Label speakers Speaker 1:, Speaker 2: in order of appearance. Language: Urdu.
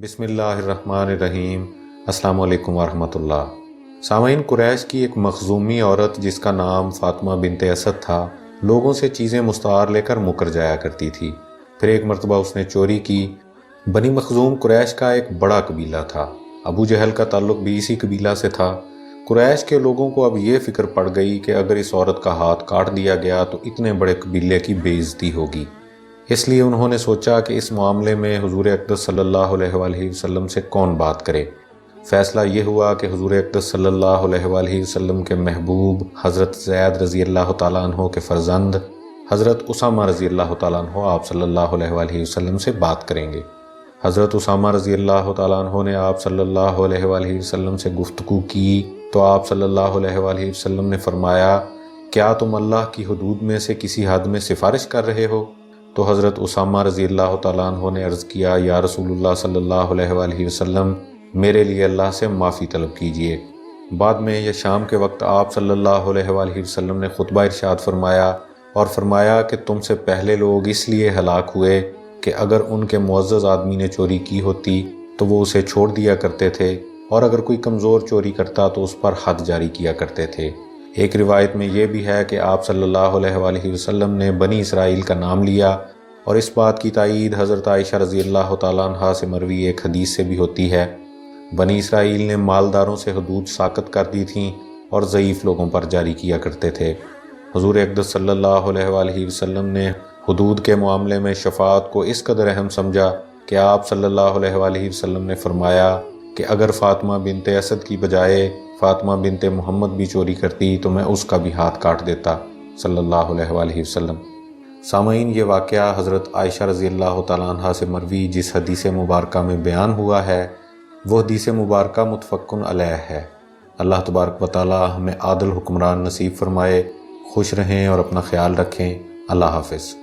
Speaker 1: بسم اللہ الرحمن الرحیم۔ السلام علیکم ورحمۃ اللہ۔ سامعین، قریش کی ایک مخزومی عورت جس کا نام فاطمہ بنت اسد تھا، لوگوں سے چیزیں مستعار لے کر مکر جایا کرتی تھی۔ پھر ایک مرتبہ اس نے چوری کی۔ بنی مخزوم قریش کا ایک بڑا قبیلہ تھا۔ ابو جہل کا تعلق بھی اسی قبیلہ سے تھا۔ قریش کے لوگوں کو اب یہ فکر پڑ گئی کہ اگر اس عورت کا ہاتھ کاٹ دیا گیا تو اتنے بڑے قبیلے کی بے عزتی ہوگی۔ اس لیے انہوں نے سوچا کہ اس معاملے میں حضور اقدس صلی اللہ علیہ وآلہ وسلم سے کون بات کرے۔ فیصلہ یہ ہوا کہ حضور اقدس صلی اللہ علیہ وآلہ وسلم کے محبوب حضرت زید رضی اللہ تعالیٰ عنہ کے فرزند حضرت اسامہ رضی اللہ تعالیٰ عنہ آپ صلی اللہ علیہ وآلہ وسلم سے بات کریں گے۔ حضرت اسامہ رضی اللہ تعالیٰ عنہ نے آپ صلی اللہ علیہ وآلہ وسلم سے گفتگو کی تو آپ صلی اللہ علیہ وآلہ وسلم نے فرمایا، کیا تم اللہ کی حدود میں سے کسی حد میں سفارش کر رہے ہو؟ تو حضرت اسامہ رضی اللہ تعالیٰ عنہ نے عرض کیا، یا رسول اللہ صلی اللہ علیہ وآلہ وسلم، میرے لیے اللہ سے معافی طلب کیجئے۔ بعد میں یہ شام کے وقت آپ صلی اللہ علیہ وآلہ وسلم نے خطبہ ارشاد فرمایا اور فرمایا کہ تم سے پہلے لوگ اس لیے ہلاک ہوئے کہ اگر ان کے معزز آدمی نے چوری کی ہوتی تو وہ اسے چھوڑ دیا کرتے تھے، اور اگر کوئی کمزور چوری کرتا تو اس پر حد جاری کیا کرتے تھے۔ ایک روایت میں یہ بھی ہے کہ آپ صلی اللہ علیہ وآلہ وسلم نے بنی اسرائیل کا نام لیا، اور اس بات کی تائید حضرت عائشہ رضی اللہ تعالیٰ عنہا سے مروی ایک حدیث سے بھی ہوتی ہے۔ بنی اسرائیل نے مالداروں سے حدود ساقط کر دی تھیں اور ضعیف لوگوں پر جاری کیا کرتے تھے۔ حضور اقدس صلی اللہ علیہ وآلہ وسلم نے حدود کے معاملے میں شفاعت کو اس قدر اہم سمجھا کہ آپ صلی اللہ علیہ وآلہ وسلم نے فرمایا کہ اگر فاطمہ بنت اسد کی بجائے فاطمہ بنت محمد بھی چوری کرتی تو میں اس کا بھی ہاتھ کاٹ دیتا، صلی اللہ علیہ وآلہ وسلم۔ سامعین، یہ واقعہ حضرت عائشہ رضی اللہ تعالیٰ عنہا سے مروی جس حدیث مبارکہ میں بیان ہوا ہے، وہ حدیث مبارکہ متفقن علیہ ہے۔ اللہ تبارک و تعالیٰ ہمیں عادل حکمران نصیب فرمائے۔ خوش رہیں اور اپنا خیال رکھیں۔ اللہ حافظ۔